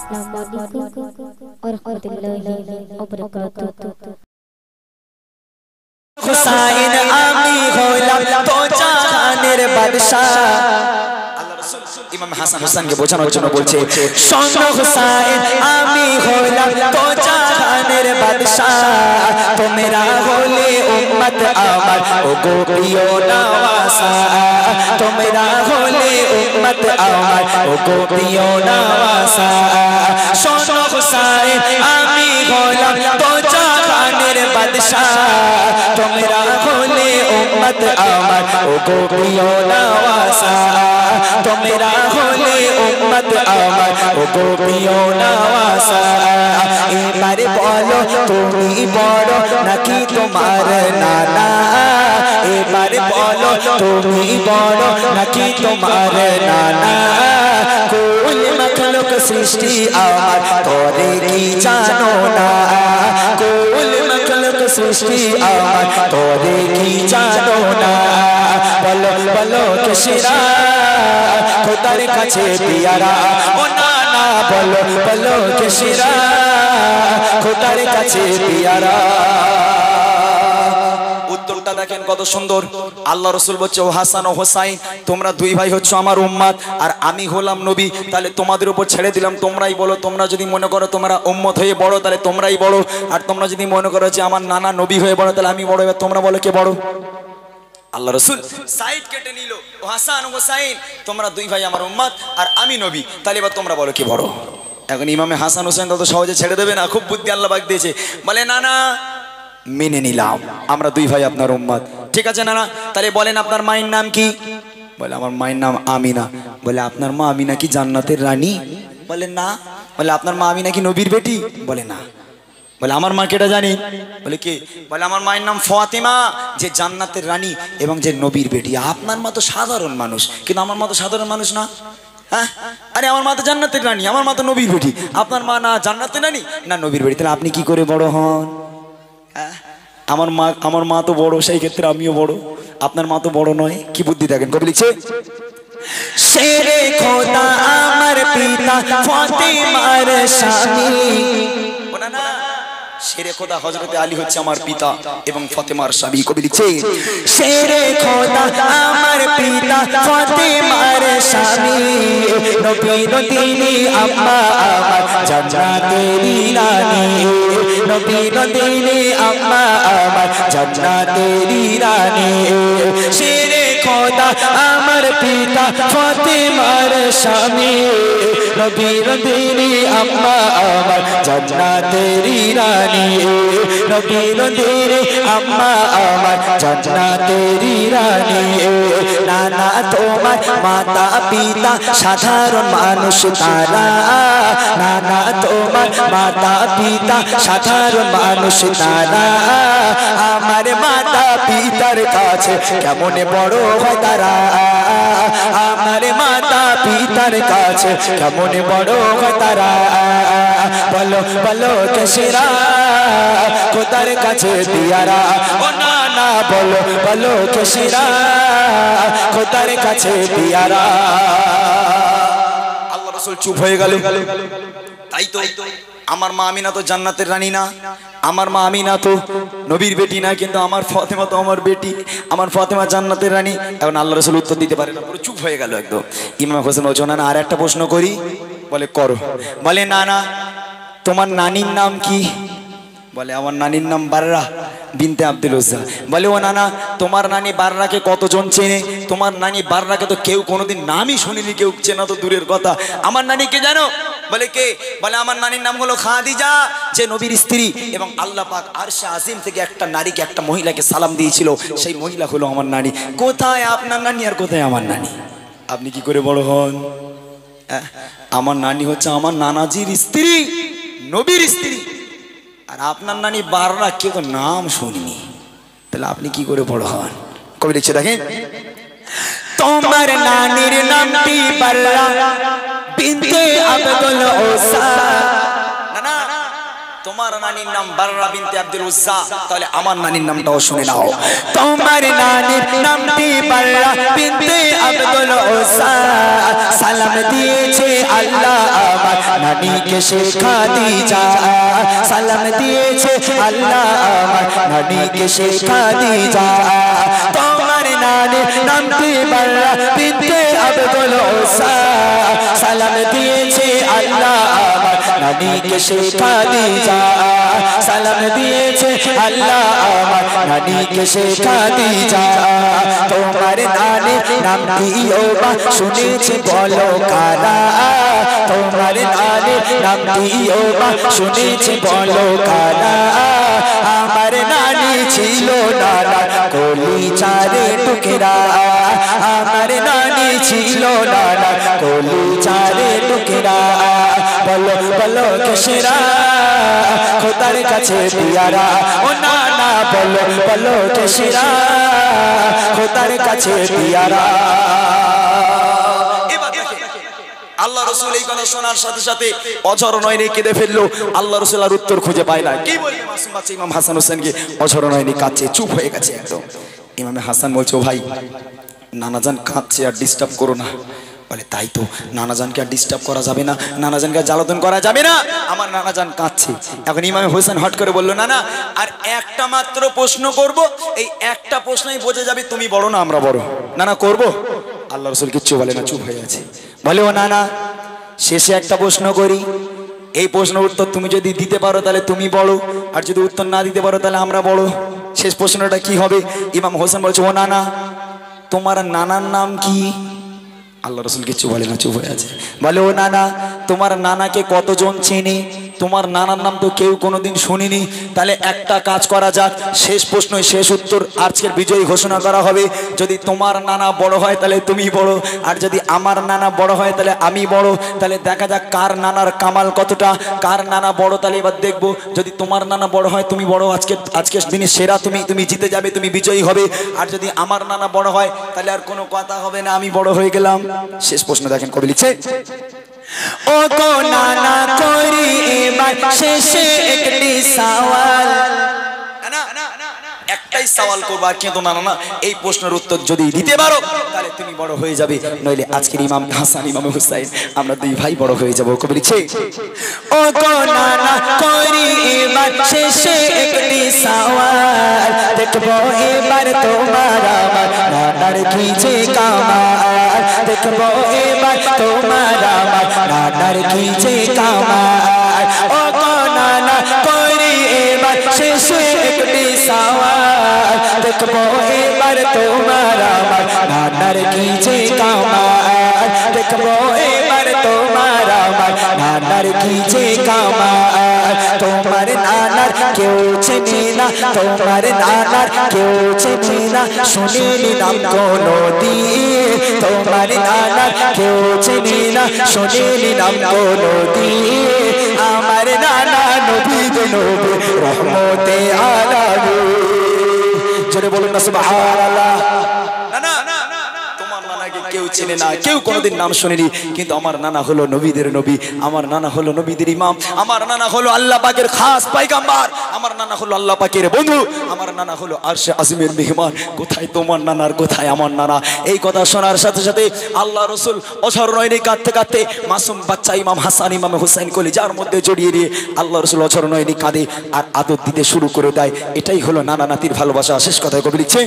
अस्सलामु अलैकुम और रहमतुल्लाहि व बरकातहू। हुसैन आमी হইলাম তো জাহানের বাদশা। আল্লাহ রাসূল ইমাম হাসান হোসেনকে বোঝানোর জন্য বলছে, শোনো হুসাইন আমি হইলাম তো জাহানের বাদশা, তোমরা হলে উম্মত আমার ও গো প্রিয় নওয়াসা, তোমরা হলে উম্মত আমার ও গো প্রিয় নওয়াসা। শোনো হুসাইন আমি হইলাম তো জাহানের বাদশা, তোমরা হলে উম্মত আমার ও গো প্রিয় নওয়াসা, তোমরা হলে উম্মত আমার ও গো প্রিয় নওয়াসা। এবারে বলো তুমি বড় নাকি তোমার নানা, এবারে বলো তুমি বড় নাকি তোমার নানা। কুল মখলুক সৃষ্টি আমার তোরে কি জানো না, কুল মখলুক সৃষ্টি আমার তোরে কি জানো না। বলো বলো কেশিরা খোদার কাছে পিয়ারা, ও না না বলো বলো কেশিরা খোদার কাছে পিয়ারা। উত্তরটা দেখেন কত সুন্দর। আল্লাহ রাসূল বলছে, ও হাসান ও হোসাইন তোমরা দুই ভাই হচ্ছ আমার উম্মত আর আমি হলাম নবী, তাহলে তোমাদের উপর ছেড়ে দিলাম, তোমরাই বলো। তোমরা যদি মনে করো তোমরা উম্মত হয়ে বড় তাহলে তোমরাই বড়, আর তোমরা যদি মনে করো যে আমার নানা নবী হয়ে বড় তাহলে আমি বড়। এবার তোমরা বলো কে বড়? আল্লাহ রাসূল সাইড কেটে নিল, ও হাসান ও হোসাইন তোমরা দুই ভাই আমার উম্মত আর আমি নবী, তাহলে এবার তোমরা বলো কে বড়। এখন ইমামে হাসান হোসেন তত সহজে ছেড়ে দেবে না, খুব বুদ্ধি আল্লাহ পাক দিয়েছে। বলে না না মেনে নিলাম আমরা দুই ভাই আপনার উম্মত, ঠিক আছে না না। তাহলে বলেন আপনার মায়ের নাম কি? বলে আমার মায়ের নাম আমিনা। বলে আপনার মা আমিনা কি জান্নাতের রানী? বলে না। বলে আপনার মা আমিনা কি নবীর বেটি? বলে না। বলে আমার মা কেটা জানি? বলে কে? বলে আমার মায়ের নাম ফাতিমা, যে জান্নাতের রানী এবং যে নবীর বেটি। আপনার মা তো সাধারণ মানুষ, কিন্তু আমার মা তো সাধারণ মানুষ না। হ্যাঁ, আরে আমার মা তো জান্নাতের রানী, আমার মা তো নবীর বেটি। আপনার মা না জান্নাতের রানী না নবীর বেটি, তাহলে আপনি কি করে বড় হন? আমার মা তো বড়, সেই ক্ষেত্রে আমিও বড়, আপনার মা তো বড় নয়। কি বুদ্ধি দেখেন, কবি লিখছে, শেরে খোদা আমার পিতা ফাতিমার স্বামী। ওনা না, শেরে খোদা হযরতে আলী হচ্ছে আমার পিতা এবং ফাতেমার স্বামী। কবি লিখছে, শেরে খোদা আমার পিতা ফাতেমার স্বামী, নবী নদীনি আম্মা আমার জান্নাতেরি রানী, নবী নদীনি আম্মা আমার জান্নাতেরি রানী। শেরে খোদা আমার পিতা ফাতেমার স্বামী, নবী নদীনি আম্মা আমার জান্নাতেরি রানী, নবী নদীনি আম্মা আমার জান্নাতেরি রানী। নানা তোমার মাতা পিতা সাধারণ মানুষ তারা, নানা তোমার মাতা পিতা সাধারণ মানুষ তারা। আমার মাতা পিতার কাছে কেমন বড় হয় তারা, আমার মাতা পিতার কাছে কেমন বড় হয় তারা। বলো বলো কেশিরা খোদার কাছে পিয়ারা, ও না না বলো বলো কেশিরা খোদার কাছে পিয়ারা। আল্লাহ রাসূল চুপ হয়ে গেল। তাই তো আমার মা আমিনা তো জান্নাতের রানী না, আমার মা আমিনা তো নবীর বেটি না, কিন্তু আমার ফাতেমা তো আমার বেটি, আমার ফাতেমা জান্নাতের রানী। এখন আল্লাহ রাসূল উত্তর দিতে পারে না, পুরো চুপ হয়ে গেল একদম। ইমাম হোসেন বলছে, না আর একটা প্রশ্ন করি। বলে করো। বলে না না তোমার নানির নাম কি? বলে আমার নানির নাম বাররা বিনতে আব্দুল উজ্জা। বলে ও নানা তোমার নানি বাররাকে কতজন চেনে? তোমার নানি বাররাকে তো কেউ কোনোদিন নামই শুনিনি, কেউ চেনা তো দূরের কথা। আমার নানিকে জানো? বলে কে? বলে আমার নানির নাম হলো খাদিজা, যে নবীর স্ত্রী, এবং আল্লাহ পাক আরশে আজিম থেকে একটা নারীকে একটা মহিলাকে সালাম দিয়েছিল, সেই মহিলা হলো আমার নানি। কোথায় আপনার নানি আর কোথায় আমার নানি? আপনি কি করে বড় হন? আমার নানি হচ্ছে আমার নানাজির স্ত্রী, নবীর স্ত্রী, আর আপনার নানি বাররা কেউ তো নাম শুনিনি, তাহলে আপনি কি করে বড় হন? কবি লিখছে দেখেন, তোমার নানির নামটি বাররা বিনতে আব্দুল উজ্জা। না না তোমার নানির নাম বাররা বিনতে আব্দুল উজ্জা, তাহলে আমার নানির নামটাও শুনে নাও। তোমার নানির নামটি বাররা বিনতে আব্দুল বলো সালাম দিয়েছে আল্লাহ আমার নানিকে সে খাদিজা সালাম দিয়েছে আল্লাহ আমার নানিকে সে খাদিজা তোমার নানির নামটি বাররা বিনতে আব্দুল উসা সালাম দিয়েছে আল্লাহ আমার নানিকে সে খাদিজা সালাম দিয়েছে আল্লাহ আমার নানিকে সে খাদিজা তোমার নানির নামটিও বা শুনেছি বলো কারা তোমার নানির নামটিও বা শুনেছি বলো কারা আমার নানি ছিল নানা কলি চারে টুকরা আমার নানি ছিল নানা কলি চারে টুকরা বলো বলো কেশরা খোদার কাছে পিয়ারা ও নানা বলো বলো কেশরা খোদার কাছে পিয়ারা আল্লাহ রাসূল এই কথা শোনার সাথে সাথে অঝর নয়নে কেঁদে ফেললো আল্লাহ রাসূল আর উত্তর খুঁজে পায় না কি বলবে মাসুম বাচ্চা ইমাম হাসান হোসেনকে অঝর নয়নে কাঁদছে চুপ হয়ে গেছে একদম ইমামে হাসান বলছে ও ভাই নানাজান কাঁদছে আর ডিস্টার্ব করো না বলে তাই তো নানাজানকে আর ডিস্টার্ব করা যাবে না নানাজানকে জ্বালাতন করা যাবে না আমার নানাজান কাঁদছে এখন ইমামে হোসেন হট করে বললো না না আর একটা মাত্র প্রশ্ন করব এই একটা প্রশ্নই বোঝা যাবে তুমি বড় না আমরা বড় না না করবো আল্লাহ রাসূল কিচ্ছু বলে না চুপ হয়ে আছে বলে ও না না শেষে একটা প্রশ্ন করি এই প্রশ্নের উত্তর তুমি যদি দিতে পারো তাহলে তুমি বড় আর যদি উত্তর না দিতে পারো তাহলে আমরা বড় শেষ প্রশ্নটা কি হবে ইমাম হোসেন বলছে ও নানা তোমার নানার নাম কি আল্লাহ রাসূল কিচ্ছু বলে না চুপ হয়ে আছে বলে ও নানা তোমার নানাকে কতজন চেনে তোমার নানার নাম তো কেউ কোনোদিন শুনিনি তাহলে একটা কাজ করা যাক শেষ প্রশ্ন শেষ উত্তর আজকের বিজয়ী ঘোষণা করা হবে যদি তোমার নানা বড় হয় তাহলে তুমি বড় আর যদি আমার নানা বড় হয় তাহলে আমি বড় তাহলে দেখা যাক কার নানার কামাল কতটা কার নানা বড় তাহলে এবার দেখবো যদি তোমার নানা বড় হয় তুমি বড় আজকের দিনে সেরা তুমি জিতে যাবে তুমি বিজয়ী হবে আর যদি আমার নানা বড় হয় তাহলে আর কোনো কথা হবে না আমি বড় হয়ে গেলাম শেষ প্রশ্ন দেখেন কবি লিখছে ও গো নানা করি এবার শেষে একটি সওয়াল একটাই সওয়াল করবা কিন্তু না না এই প্রশ্নের উত্তর যদি দিতে পারো তাহলে তুমি বড় হয়ে যাবে নইলে আজকের ইমাম হাসান ইমাম হুসাইন আমরা দুই ভাই বড় হয়ে যাব কবি লিখছে ও গো নানা করি এবার শেষে একটি সওয়াল দেখবো এবার তোমার আমার নানার কি যে কামাল দেখবো এবার তোমার আমার নানার কি যে কামাল ও গো নানা করি এবার শেষে একটি সওয়াল দেখবো এবার তোমার আমার নানার কি যে কামাল দেখবো এবার তোমার আমার নানার কি যে কামাল তোমার নানার কেউ চেনে না তোমার নানার কেউ চেনে না শুনিনি নাম কোনোদিন তোমার নানার কেউ চেনে না শুনিনি নাম কোনোদিন আমার নানা নবী নবী রহমতে আলামিন জোরে বলুন না সুবহানাল্লাহ না না তোমার নানাকে কেউ চেনে না কেউ কোনোদিন নাম শুনেনি কিন্তু আমার নানা হলো নবীদের নবী আমার নানা হলো নবীদের ইমাম আমার নানা হলো আল্লাহ পাকের খাস পয়গম্বর আমার নানা হলো আল্লাহ পাকের বন্ধু আমার নানা হলো আরশে আজিমের মেহমান কোথায় তোমার নানার কোথায় আমার নানা এই কথা শোনার সাথে সাথে আল্লাহ রাসূল অঝর নয়নে কাঁদতে কাঁদতে মাসুম বাচ্চা ইমাম হাসান ইমাম হুসাইন কলিজার মধ্যে জড়িয়ে দিয়ে আল্লাহ রাসূল অঝর নয়নে কাঁদে আর আদর দিতে শুরু করে দেয় এটাই হলো নানা নাতির ভালোবাসা শেষ কথায় কবি লিখছে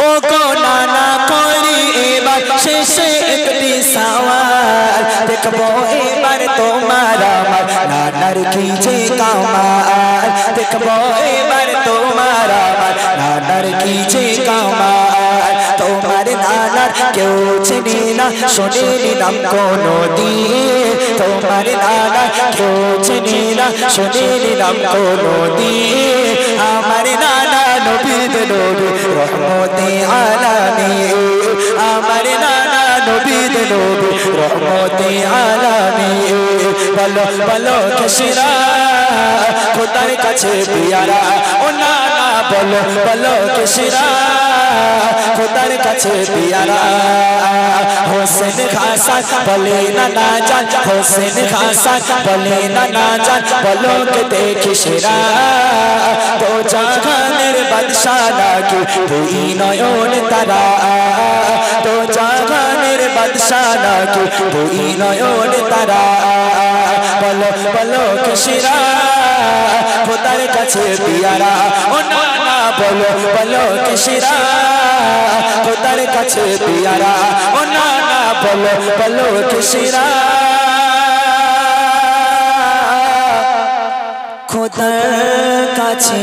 ও গো নানা করি এবার শেষে একটি সওয়াল দেখবো এবার তোমার আমার নানার কি যে কামাল দেখবো এবার তোমার আমার নানার কি যে কামাল তোমার নানার কেউ চেনে না শোনেনি নাম কোনোদিন তোমার নানার কেউ চেনে না শোনেনি নাম কোনোদিন আমার নানা নবীর নবী রহমতে আলামিন আমার নানা নবীর নবী রহমতে আলামিন বলো বলো কেশরা খোদার কাছে পিয়ারা ও নানা বলো বলো কেশরা খোদার কাছে পিয়ারা হোসেন হাসান বলে নানা জান হোসেন হাসান বলে নানা জান বলো কে দেখি সেরা তো জাহানের বাদশা নাকি দুই নয়ন তারা তো নিশানা কি তুই নয়ন তারা বলো বলো কিসিরা খোদার কাছে পিয়ারা ও না না বলো বলো কিসিরা খোদার কাছে পিয়ারা ও না না বলো বলো কিসিরা খোদার কাছে